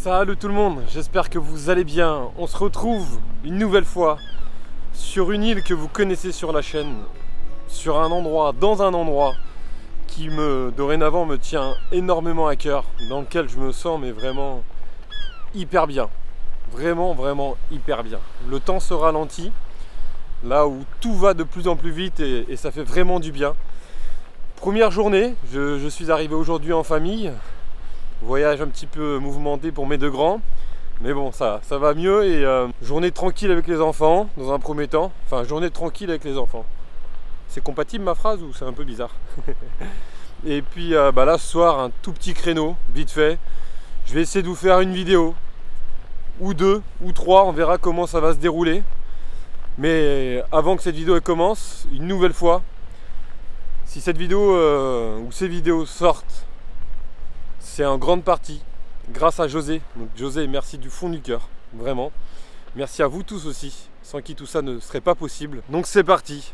Salut tout le monde, j'espère que vous allez bien. On se retrouve une nouvelle fois sur une île que vous connaissez sur la chaîne, sur un endroit, dans un endroit qui dorénavant me tient énormément à cœur, dans lequel je me sens mais vraiment hyper bien. Vraiment hyper bien. Le temps se ralentit, là où tout va de plus en plus vite et ça fait vraiment du bien. Première journée, je suis arrivé aujourd'hui en famille. Voyage un petit peu mouvementé pour mes deux grands, mais bon, ça va mieux. Et journée tranquille avec les enfants dans un premier temps. Enfin, journée tranquille avec les enfants. C'est compatible ma phrase ou c'est un peu bizarre? Et puis là ce soir, un tout petit créneau, vite fait. Je vais essayer de vous faire une vidéo ou deux ou trois, on verra comment ça va se dérouler. Mais avant que cette vidéo commence, une nouvelle fois, si cette vidéo ou ces vidéos sortent, c'est en grande partie grâce à José. Donc José, merci du fond du cœur, vraiment. Merci à vous tous aussi, sans qui tout ça ne serait pas possible. Donc c'est parti,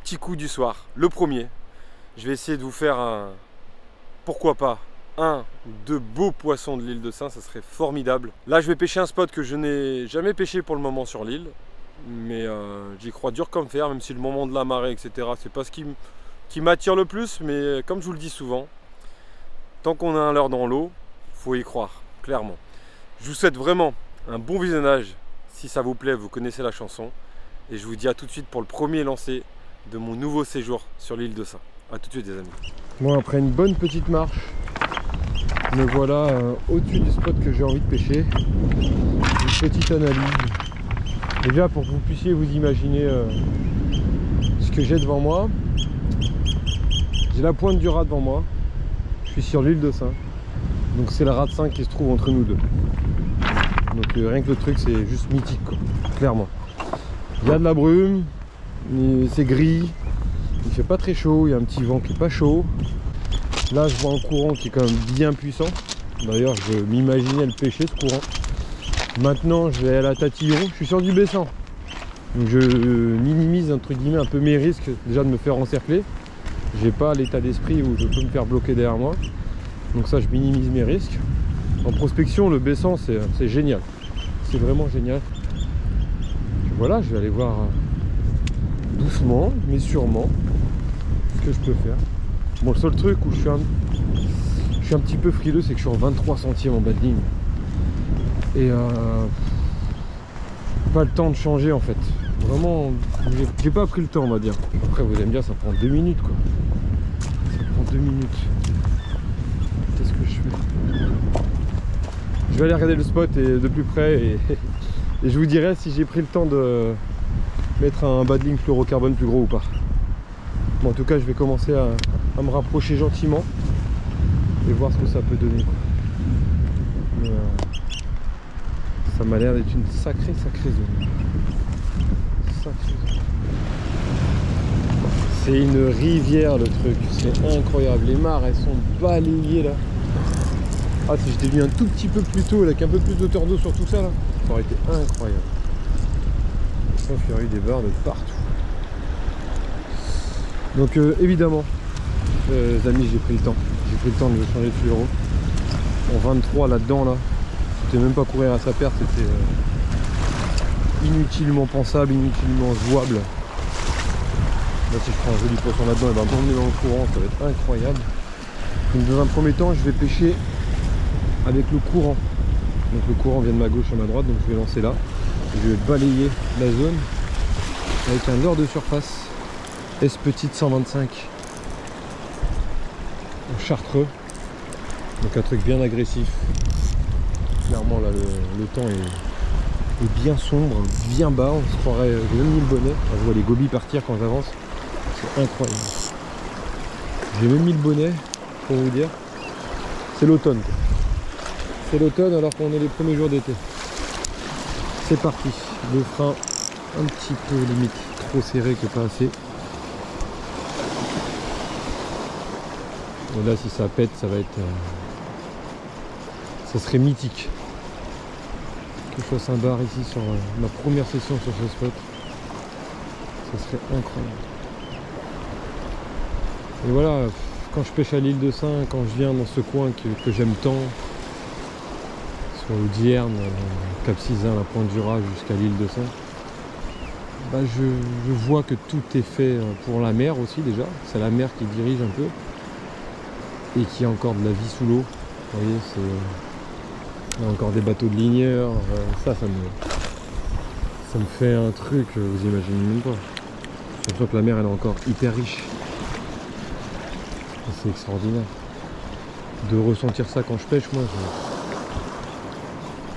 petit coup du soir, le premier. Je vais essayer de vous faire pourquoi pas, un ou deux beaux poissons de l'île de Sein, ça serait formidable. Là je vais pêcher un spot que je n'ai jamais pêché pour le moment sur l'île. Mais j'y crois dur comme fer, même si le moment de la marée, etc. c'est pas ce qui m'attire le plus, mais comme je vous le dis souvent, tant qu'on a un leurre dans l'eau, faut y croire, clairement. Je vous souhaite vraiment un bon visionnage. Si ça vous plaît, vous connaissez la chanson. Et je vous dis à tout de suite pour le premier lancé de mon nouveau séjour sur l'île de Sein. A tout de suite les amis. Bon, après une bonne petite marche, me voilà au-dessus du spot que j'ai envie de pêcher. Une petite analyse. Déjà pour que vous puissiez vous imaginer ce que j'ai devant moi. J'ai la pointe du rat devant moi. Je suis sur l'île de Sein, donc c'est le rat de Sein qui se trouve entre nous deux. Donc rien que le truc c'est juste mythique quoi, clairement. Il y a de la brume, c'est gris, il fait pas très chaud, il y a un petit vent qui est pas chaud. Là je vois un courant qui est quand même bien puissant. D'ailleurs je m'imaginais le pêcher ce courant. Maintenant je vais à la tatillon, je suis sur du baissant. Donc je minimise entre guillemets un peu mes risques déjà de me faire encercler. J'ai pas l'état d'esprit où je peux me faire bloquer derrière moi, donc ça je minimise mes risques. En prospection le baissant c'est génial, c'est vraiment génial. Et voilà, je vais aller voir doucement mais sûrement ce que je peux faire. Bon, le seul truc où je suis un petit peu frileux, c'est que je suis en 23 centièmes en bas de ligne et pas le temps de changer en fait. Vraiment, j'ai pas pris le temps on va dire. Après vous allez me dire ça prend 2 minutes quoi. Ça prend 2 minutes. Qu'est-ce que je fais? Je vais aller regarder le spot et de plus près et je vous dirai si j'ai pris le temps de mettre un bas de ligne fluorocarbone plus gros ou pas. Bon, en tout cas je vais commencer à me rapprocher gentiment et voir ce que ça peut donner quoi. Mais, ça m'a l'air d'être une sacrée zone. C'est une rivière le truc, c'est incroyable, les mares elles sont balayées là. Ah, si j'étais venu un tout petit peu plus tôt avec un peu plus d'auteur d'eau sur tout ça là, ça aurait été incroyable. Sauf qu'il y aurait eu des barres de partout. Donc évidemment les amis, j'ai pris le temps de changer de fluoro. En 23 là-dedans là, c'était même pas courir à sa perte, c'était inutilement pensable, inutilement jouable. Là si je prends un joli poisson là-dedans, il va m'emmener dans le courant, ça va être incroyable. Donc dans un premier temps je vais pêcher avec le courant. Donc le courant vient de ma gauche à ma droite, donc je vais lancer là. Je vais balayer la zone avec un leurre de surface S petite 125 en chartreux. Donc un truc bien agressif. Clairement là le temps est bien sombre, bien bas, on se croirait, j'ai même mis le bonnet, je vois les gobies partir quand j'avance, c'est incroyable. J'ai même mis le bonnet pour vous dire, c'est l'automne. C'est l'automne alors qu'on est les premiers jours d'été. C'est parti, le frein un petit peu limite trop serré que pas assez. Et là si ça pète ça va être... ça serait mythique. Que je fasse un bar ici sur ma première session sur ce spot, ça serait incroyable. Et voilà, quand je pêche à l'île de Sein, quand je viens dans ce coin que j'aime tant, sur le Dierne, Cap Sizun, la Pointe du Raz jusqu'à l'île de Sein, bah je vois que tout est fait pour la mer aussi déjà. C'est la mer qui dirige un peu et qu'il y a encore de la vie sous l'eau. Vous voyez, il y a encore des bateaux de ligneurs. Ça me fait un truc, vous imaginez même pas. Surtout que la mer elle est encore hyper riche. Et c'est extraordinaire. De ressentir ça quand je pêche, moi.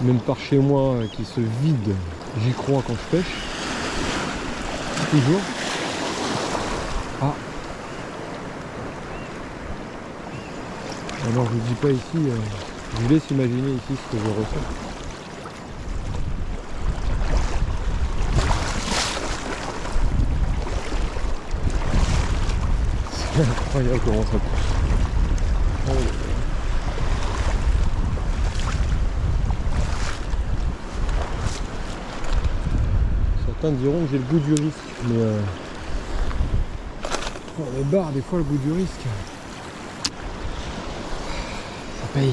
Même par chez moi qui se vide, j'y crois quand je pêche. Toujours. Ah. Alors je vous dis pas ici, je vous laisse imaginer ici ce que je ressens. C'est incroyable comment ça pousse. Oh. Certains diront que j'ai le goût du risque, mais pour les bars, des fois le goût du risque, ça paye.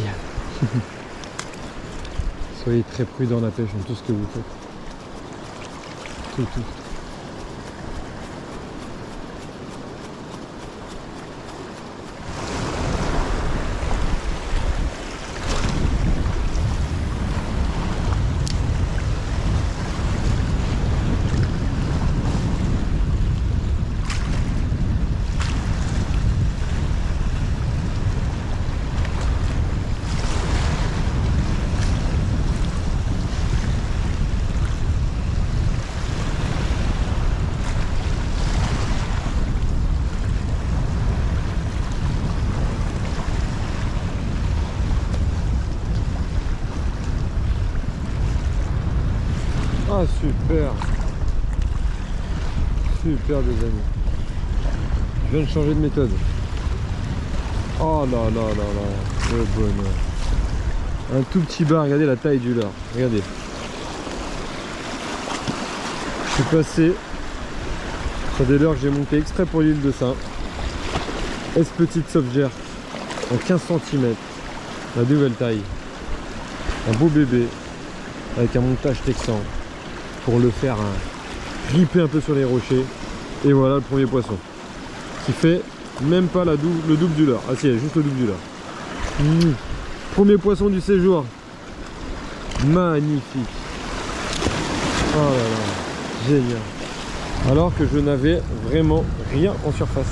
Soyez très prudents à la pêche dans tout ce que vous faites. Tout. Ah super, super des amis. Je viens de changer de méthode. Oh là là là là, le bonheur. Un tout petit bar, regardez la taille du leurre, regardez. Je suis passé sur des leurres que j'ai monté exprès pour l'île de Sein. S petite softgère en 15 cm, la nouvelle taille. Un beau bébé avec un montage texan pour le faire gripper un peu sur les rochers. Et voilà le premier poisson qui fait même pas le double du leurre. Ah si, juste le double du leurre. Premier poisson du séjour, magnifique. Oh là là, génial. Alors que je n'avais vraiment rien en surface.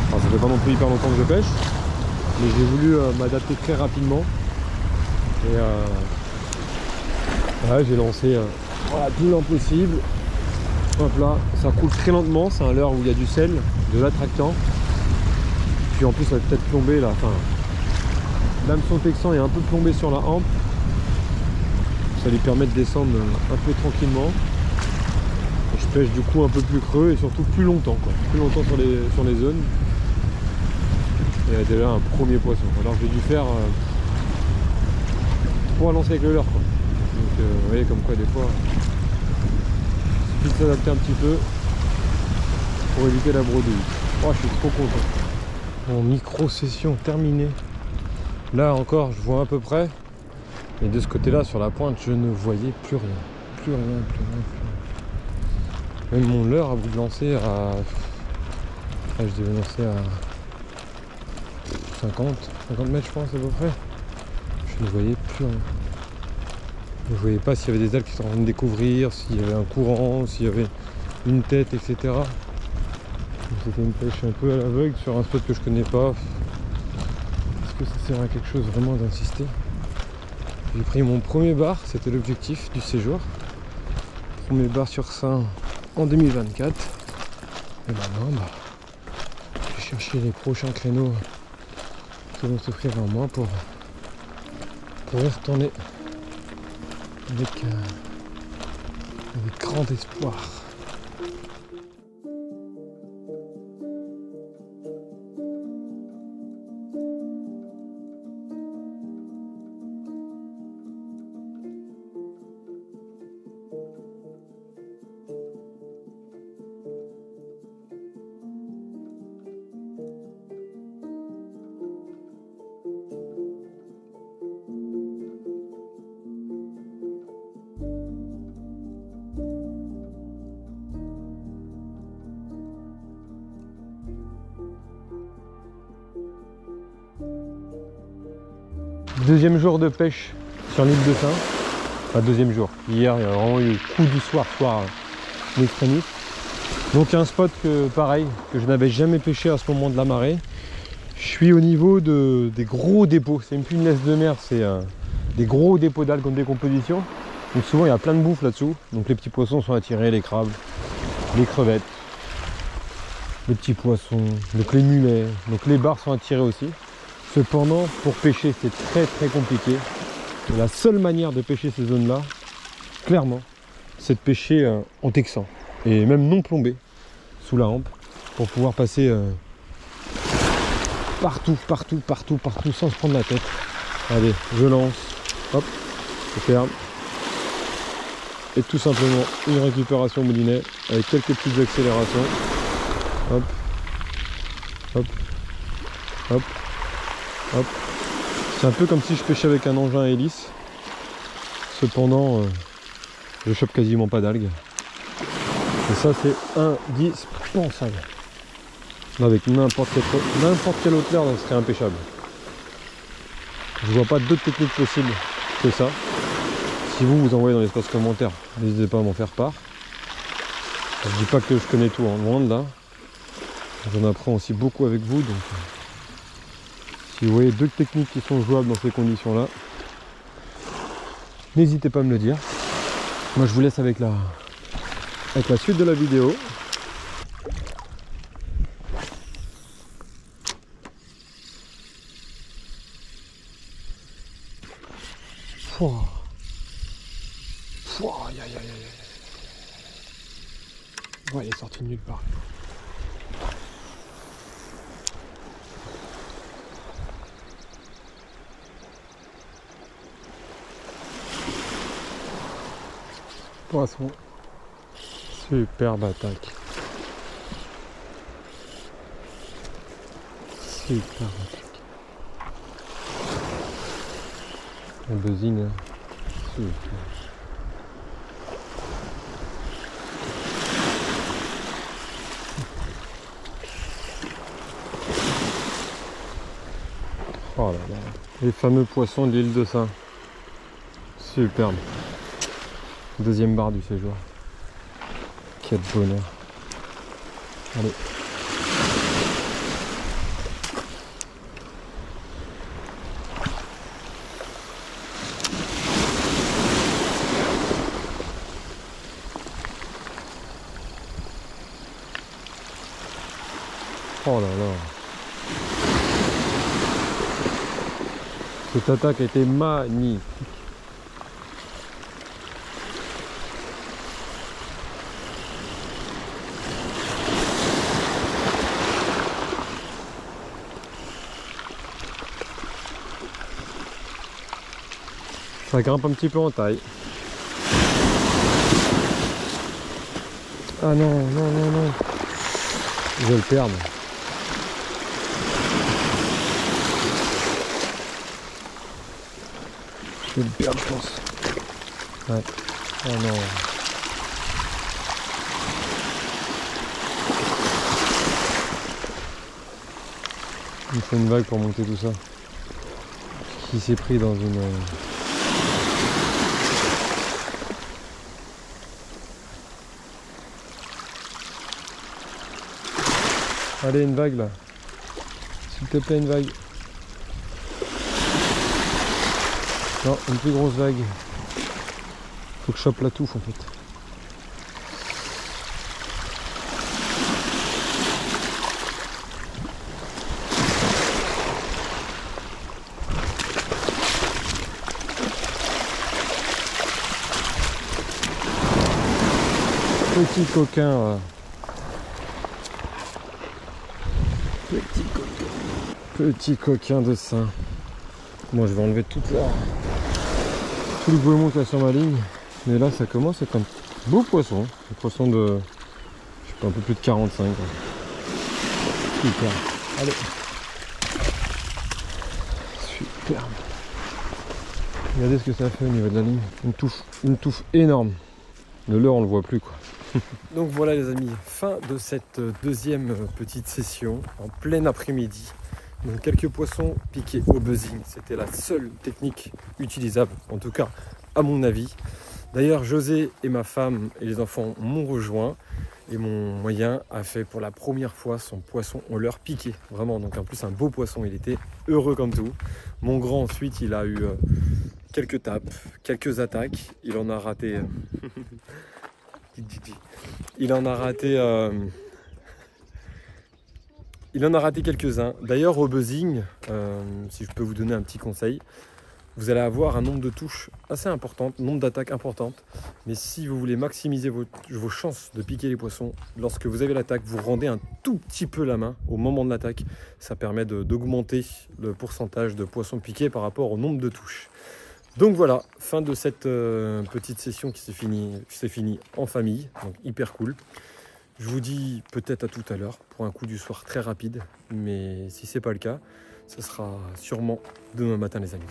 Alors, ça fait pas non plus hyper longtemps que je pêche, mais j'ai voulu m'adapter très rapidement. Et là, j'ai lancé voilà, plus lent possible. Hop là, ça coule très lentement, c'est un leurre où il y a du sel, de l'attractant. Puis en plus ça va peut-être plomber là, enfin l'hameçon texan est un peu plombé sur la hampe. Ça lui permet de descendre un peu tranquillement. Et je pêche du coup un peu plus creux et surtout plus longtemps quoi. Plus longtemps sur les zones. Et il y a déjà un premier poisson. Alors j'ai dû faire pour lancer avec le leurre quoi. Donc vous voyez comme quoi des fois il suffit de s'adapter un petit peu pour éviter la bredouille. Oh, je suis trop content. Mon micro session terminée. Là encore je vois à peu près. Et de ce côté là sur la pointe je ne voyais plus rien. Plus rien. Même mon leurre a bout de lancer à... je devais lancer à 50 mètres je pense à peu près. Je ne voyais plus rien. Je ne voyais pas s'il y avait des algues qui étaient en train de découvrir, s'il y avait un courant, s'il y avait une tête, etc. C'était une pêche un peu à l'aveugle sur un spot que je connais pas. Est-ce que ça sert à quelque chose vraiment d'insister? J'ai pris mon premier bar, c'était l'objectif du séjour. Premier bar sur Sein en 2024. Et maintenant, je vais chercher les prochains créneaux qui vont s'offrir à moi pour y retourner avec grand espoir. Deuxième jour de pêche sur l'île de Sein. Enfin, deuxième jour. Hier, il y a vraiment eu le coup du soir l'extrémiste. Donc un spot pareil, que je n'avais jamais pêché à ce moment de la marée. Je suis au niveau des gros dépôts. C'est même plus une laisse de mer, c'est des gros dépôts d'algues en décomposition. Donc souvent il y a plein de bouffe là-dessous. Donc les petits poissons sont attirés, les crabes, les crevettes, les petits poissons, donc les mulets, donc les bars sont attirés aussi. Cependant, pour pêcher, c'est très compliqué. Et la seule manière de pêcher ces zones-là, clairement, c'est de pêcher en texan. Et même non plombé, sous la hampe, pour pouvoir passer partout, sans se prendre la tête. Allez, je lance, hop, je ferme. Et tout simplement, une récupération moulinet, avec quelques petites accélérations. Hop, hop, hop. Hop. C'est un peu comme si je pêchais avec un engin à hélice. Cependant, je chope quasiment pas d'algues. Et ça, c'est indispensable. Avec n'importe quelle autre leurre, ça serait impêchable. Je vois pas d'autres techniques possibles que ça. Si vous envoyez dans l'espace commentaire, n'hésitez pas à m'en faire part. Je dis pas que je connais tout, hein, loin de là. J'en apprends aussi beaucoup avec vous. Donc, si vous voyez d'autres techniques qui sont jouables dans ces conditions-là, n'hésitez pas à me le dire. Moi, je vous laisse avec la suite de la vidéo. Pouah. Pouah, aïe, aïe, aïe, aïe. Ouais, elle est sortie de nulle part. Poisson. Superbe attaque. Superbe attaque. Un buzzing. Super. Oh là là. Les fameux poissons de l'île de Sein. Superbe. Deuxième barre du séjour. Quel bonheur. Allez. Oh là là. Cette attaque a été magnifique. Ça grimpe un petit peu en taille. Ah non, non, non, non. Je vais le perdre. Je vais le perdre, je pense. Ouais. Oh non. Il me faut une vague pour monter tout ça. Qui s'est pris dans une... Allez, une vague là. S'il te plaît, une vague. Non, une plus grosse vague. Faut que je chope la touffe en fait. Petit coquin. Petit coquin de Sein. Moi je vais enlever tout le goémon qu'il y a sur ma ligne. Mais là ça commence à être un beau poisson. Un poisson de, je sais pas, un peu plus de 45. Quoi. Super. Allez. Superbe. Regardez ce que ça fait au niveau de la ligne. Une touffe énorme. Le leurre on le voit plus quoi. Donc voilà les amis, fin de cette deuxième petite session en plein après-midi. Donc quelques poissons piqués au buzzing, c'était la seule technique utilisable, en tout cas à mon avis. D'ailleurs José et ma femme et les enfants m'ont rejoint et mon moyen a fait pour la première fois son poisson au leurre piqué, vraiment. Donc en plus un beau poisson, il était heureux comme tout. Mon grand ensuite il a eu quelques tapes, quelques attaques, il en a raté il en a raté quelques-uns. D'ailleurs au buzzing, si je peux vous donner un petit conseil, vous allez avoir un nombre de touches assez important, nombre d'attaques importantes. Mais si vous voulez maximiser vos chances de piquer les poissons, lorsque vous avez l'attaque, vous rendez un tout petit peu la main au moment de l'attaque. Ça permet d'augmenter le pourcentage de poissons piqués par rapport au nombre de touches. Donc voilà, fin de cette petite session qui s'est finie en famille, donc hyper cool. Je vous dis peut-être à tout à l'heure pour un coup du soir très rapide, mais si c'est pas le cas, ce sera sûrement demain matin les amis.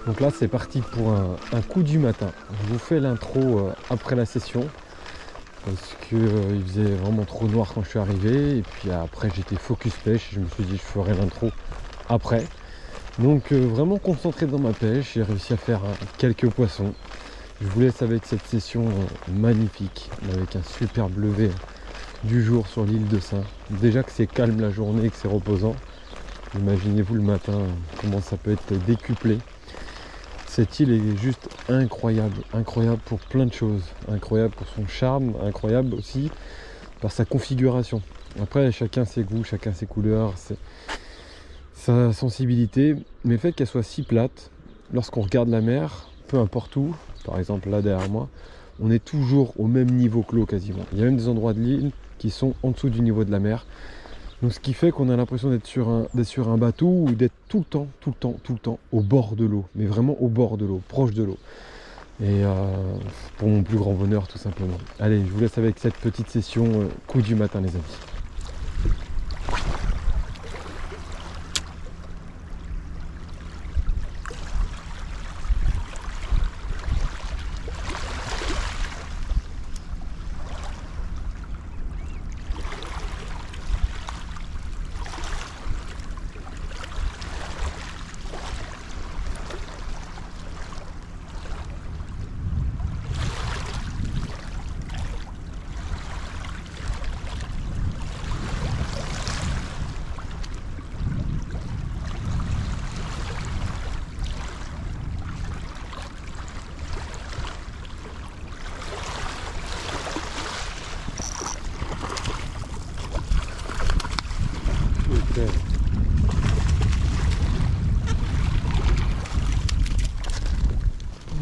Donc là c'est parti pour un coup du matin. Je vous fais l'intro après la session parce que il faisait vraiment trop noir quand je suis arrivé et puis après j'étais focus pêche, je me suis dit je ferai l'intro après. Donc vraiment concentré dans ma pêche, j'ai réussi à faire quelques poissons. Je vous laisse avec cette session magnifique avec un superbe lever du jour sur l'île de Sein. Déjà que c'est calme la journée et que c'est reposant, imaginez-vous le matin comment ça peut être décuplé. Cette île est juste incroyable, incroyable pour plein de choses, incroyable pour son charme, incroyable aussi par sa configuration. Après, chacun ses goûts, chacun ses couleurs, sa sensibilité, mais le fait qu'elle soit si plate, lorsqu'on regarde la mer, peu importe où, par exemple là derrière moi, on est toujours au même niveau que l'eau quasiment. Il y a même des endroits de l'île qui sont en dessous du niveau de la mer. Donc ce qui fait qu'on a l'impression d'être sur un bateau ou d'être tout le temps au bord de l'eau, mais vraiment au bord de l'eau, proche de l'eau. Et pour mon plus grand bonheur tout simplement. Allez, je vous laisse avec cette petite session coup du matin les amis.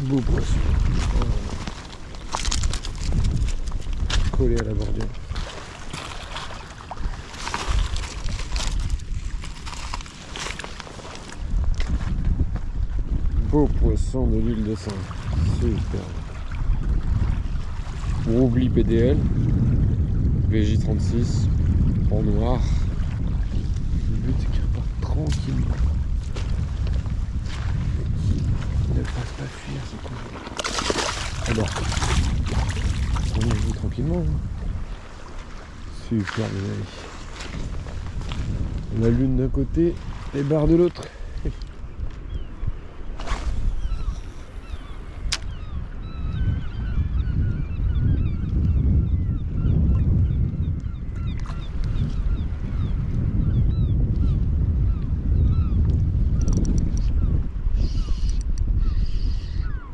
Beau poisson. Collé à la bordure. beau poisson de l'île de Sein. Super. Roubli PDL, VJ36 en noir. Le but c'est qu'il reparte tranquillement. Il ne fasse pas fuir, c'est cool. Alors, on joue tranquillement. Super les amis. La lune d'un côté, les barres de l'autre.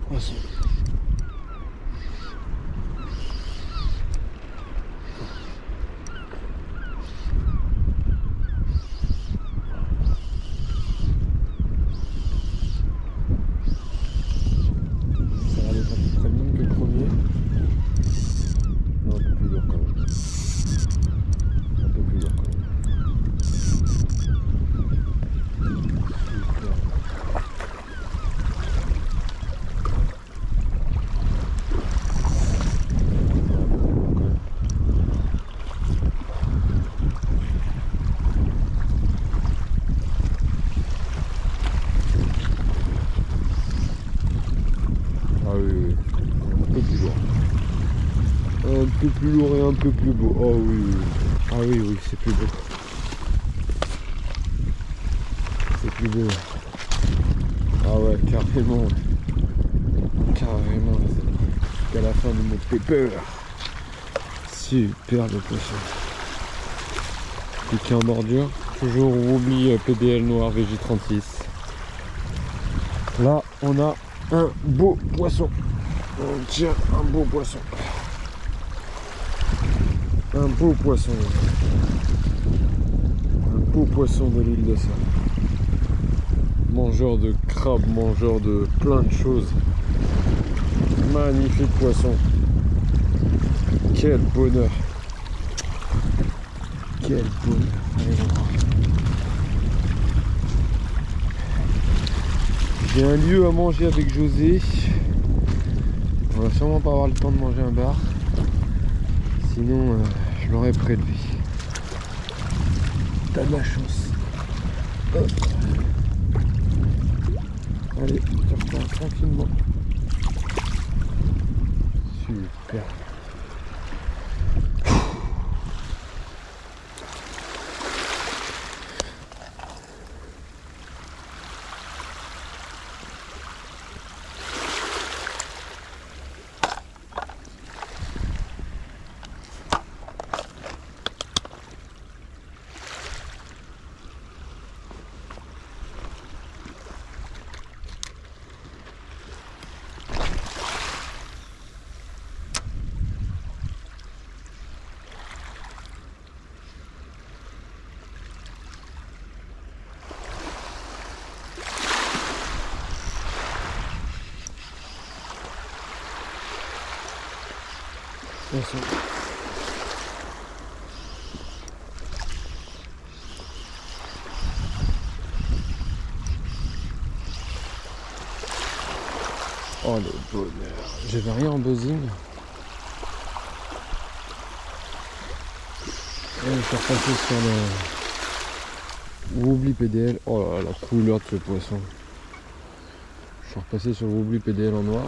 Poisson. Ça va être un peu très mine que le premier. Non, un peu plus lourd quand même. Un peu plus lourd quand même. Super. Ah oui, oui, un peu plus lourd. Un peu plus lourd et un peu plus beau. Oh oui, oui. Ah oui, oui, c'est plus beau. C'est plus beau. Ah ouais, carrément. Carrément, les amis. Jusqu'à la fin de mon paper. Super le poisson. Piqué en bordure. Toujours Roubli PDL noir VJ36. Là, on a un beau poisson. On tient un beau poisson. Un beau poisson. Un beau poisson de l'île de Sein. Mangeur de crabes, mangeur de plein de choses. Magnifique poisson. Quel bonheur. Quel bonheur. Allez, on va voir. J'ai un lieu à manger avec José. On va sûrement pas avoir le temps de manger un bar. Sinon, je l'aurais prélevé. T'as de la chance. Hop. Allez, tu repars tranquillement. Super. Poisson. Oh le bonheur. J'avais rien en buzzing. Et je suis repassé sur le Roubli PDL. Oh là là, la couleur de ce poisson. Je suis repassé sur le Roubli PDL en noir.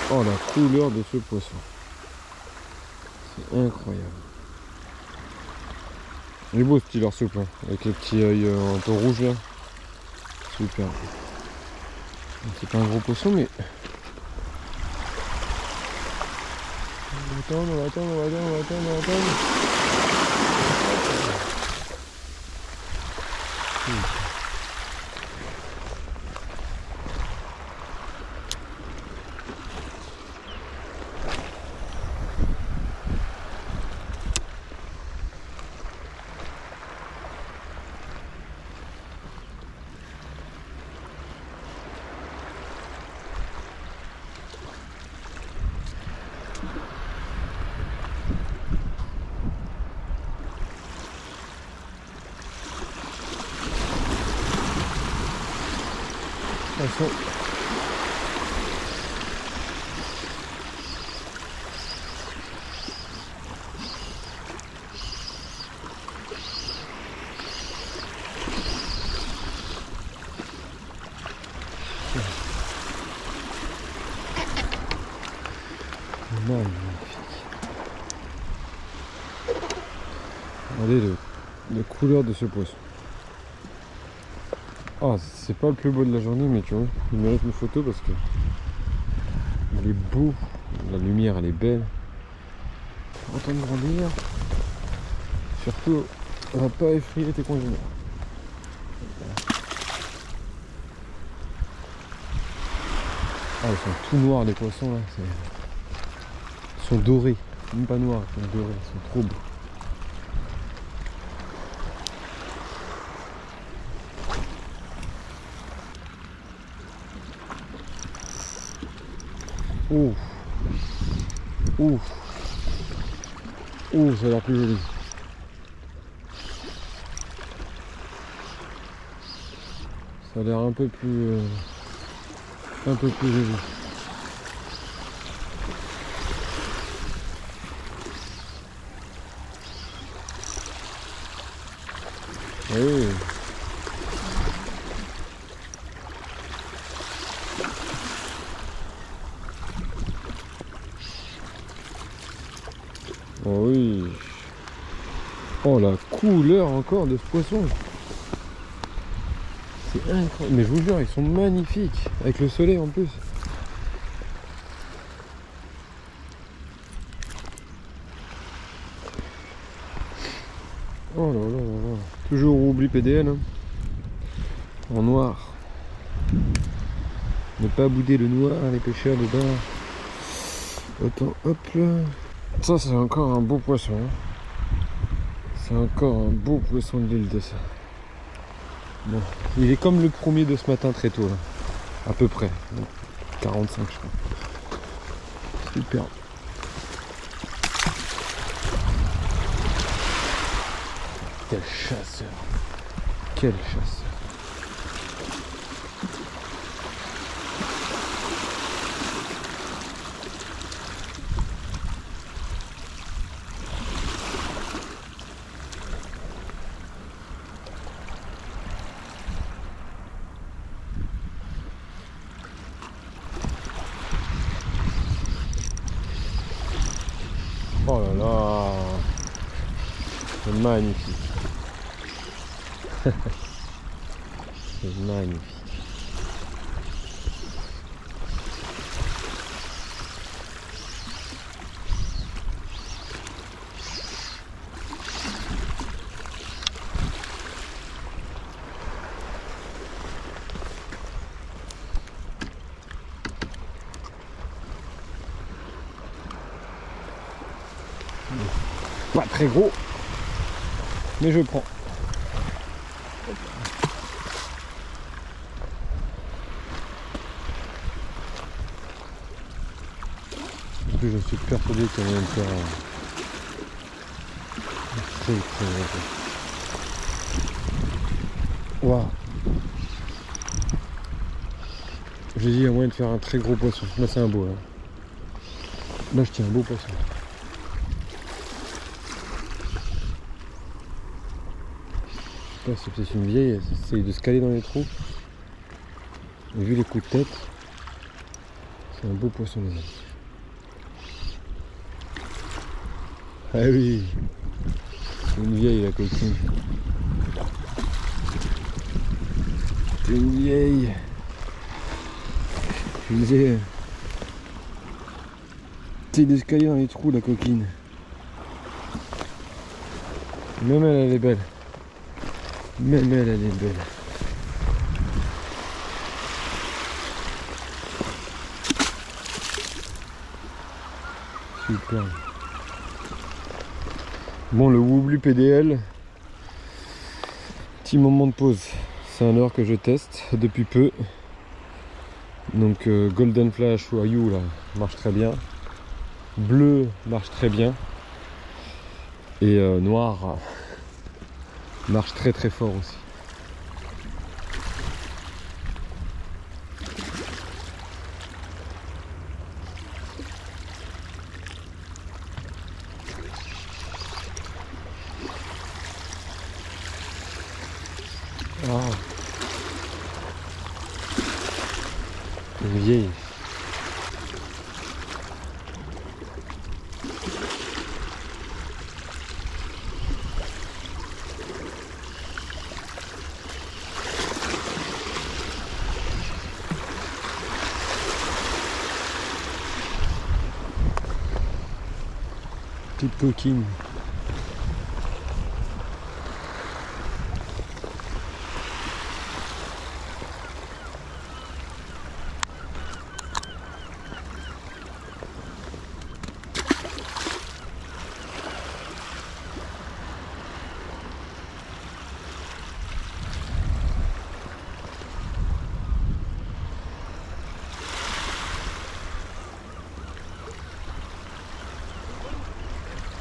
Oh la couleur de ce poisson. C'est incroyable. Il est beau ce petit souple, hein, avec les petits yeux un peu rouges là. Super. C'est pas un gros poisson mais... On va attendre, on va attendre, on va attendre, on va attendre, on va attendre. Attention. Magnifique. Regardez la couleur de ce poisson. Ah, c'est pas le plus beau de la journée, mais tu vois, il mérite une photo parce que il est beau, la lumière elle est belle. Content de grandir. Surtout, on va pas effrayer tes congénères. Ah, ils sont tout noirs les poissons là. Ils sont dorés, même pas noirs, ils sont dorés, ils sont trop beaux. Ouf. Ouf. Ouf, ça a l'air plus joli. Ça a l'air un peu plus joli. Oui. Oh oui. Oh la couleur encore de ce poisson. C'est incroyable. Mais je vous jure, ils sont magnifiques. Avec le soleil en plus. Oh là là là là. Toujours oubli PDL. Hein. En noir. Ne pas bouder le noir, les pêcheurs dedans. Attends, hop là. Ça c'est encore un beau poisson. Hein. C'est encore un beau poisson de l'île de ça. Bon, il est comme le premier de ce matin très tôt là. À peu près. 45 je crois. Super. Quel chasseur. Quel chasseur. Oh là là, c'est magnifique. C'est magnifique. Pas très gros, mais je prends. En plus, je suis persuadé qu'il y a moyen de faire très gros. Waouh! J'ai dit il y a moyen de faire un très gros poisson. Là, c'est un beau. Là, là je tiens un beau poisson. C'est peut-être une vieille, elle essaye de se caler dans les trous. Et vu les coups de tête, c'est un beau poisson les amis. Ah oui, c'est une vieille la coquine. C'est une vieille. Je disais, essaye de se caler dans les trous la coquine. Même elle est belle. Même elle est belle. Super. Bon, le Woublu PDL. Petit moment de pause. C'est un leurre que je teste depuis peu. Donc Golden Flash ou Ayou là marche très bien. Bleu marche très bien. Et noir marche très très fort aussi. Oh. Une vieille. Petite coquine.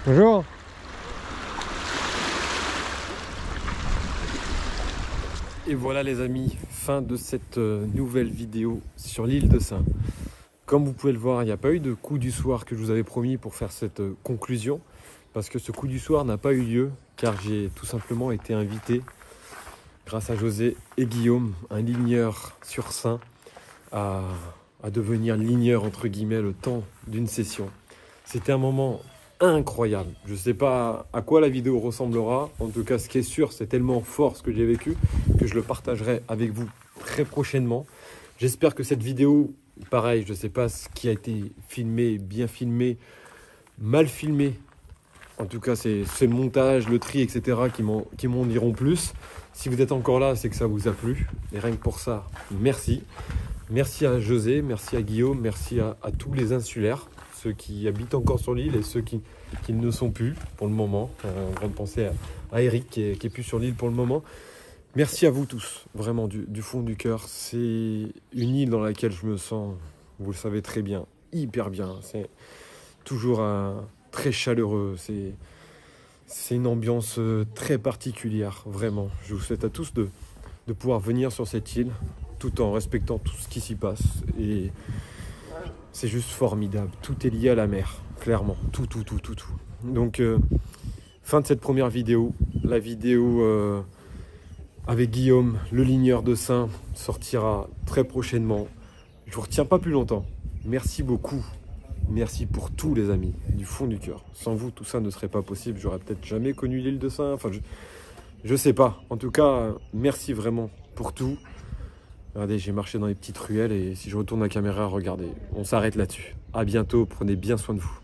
Bonjour. Et voilà les amis, fin de cette nouvelle vidéo sur l'île de Sein. Comme vous pouvez le voir, il n'y a pas eu de coup du soir que je vous avais promis pour faire cette conclusion. Parce que ce coup du soir n'a pas eu lieu, car j'ai tout simplement été invité, grâce à José et Guillaume, un ligneur sur Sein, à devenir ligneur entre guillemets le temps d'une session. C'était un moment incroyable. Je ne sais pas à quoi la vidéo ressemblera. En tout cas, ce qui est sûr, c'est tellement fort ce que j'ai vécu que je le partagerai avec vous très prochainement. J'espère que cette vidéo, pareil, je ne sais pas ce qui a été filmé, bien filmé, mal filmé. En tout cas, c'est le montage, le tri, etc. qui m'en diront plus. Si vous êtes encore là, c'est que ça vous a plu. Et rien que pour ça, merci. Merci à José, merci à Guillaume, merci à tous les insulaires, ceux qui habitent encore sur l'île et ceux qui ne sont plus pour le moment. En grande pensée à Eric qui est plus sur l'île pour le moment. Merci à vous tous, vraiment du fond du cœur. C'est une île dans laquelle je me sens, vous le savez très bien, hyper bien. C'est toujours très chaleureux. C'est une ambiance très particulière, vraiment. Je vous souhaite à tous de pouvoir venir sur cette île tout en respectant tout ce qui s'y passe. Et c'est juste formidable. Tout est lié à la mer, clairement. Tout. Donc, fin de cette première vidéo. La vidéo avec Guillaume, le ligneur de Sein, sortira très prochainement. Je ne vous retiens pas plus longtemps. Merci beaucoup. Merci pour tout, les amis, du fond du cœur. Sans vous, tout ça ne serait pas possible. J'aurais peut-être jamais connu l'île de Sein. Enfin, je sais pas. En tout cas, merci vraiment pour tout. Regardez, j'ai marché dans les petites ruelles et si je retourne la caméra, regardez, on s'arrête là-dessus. À bientôt, prenez bien soin de vous.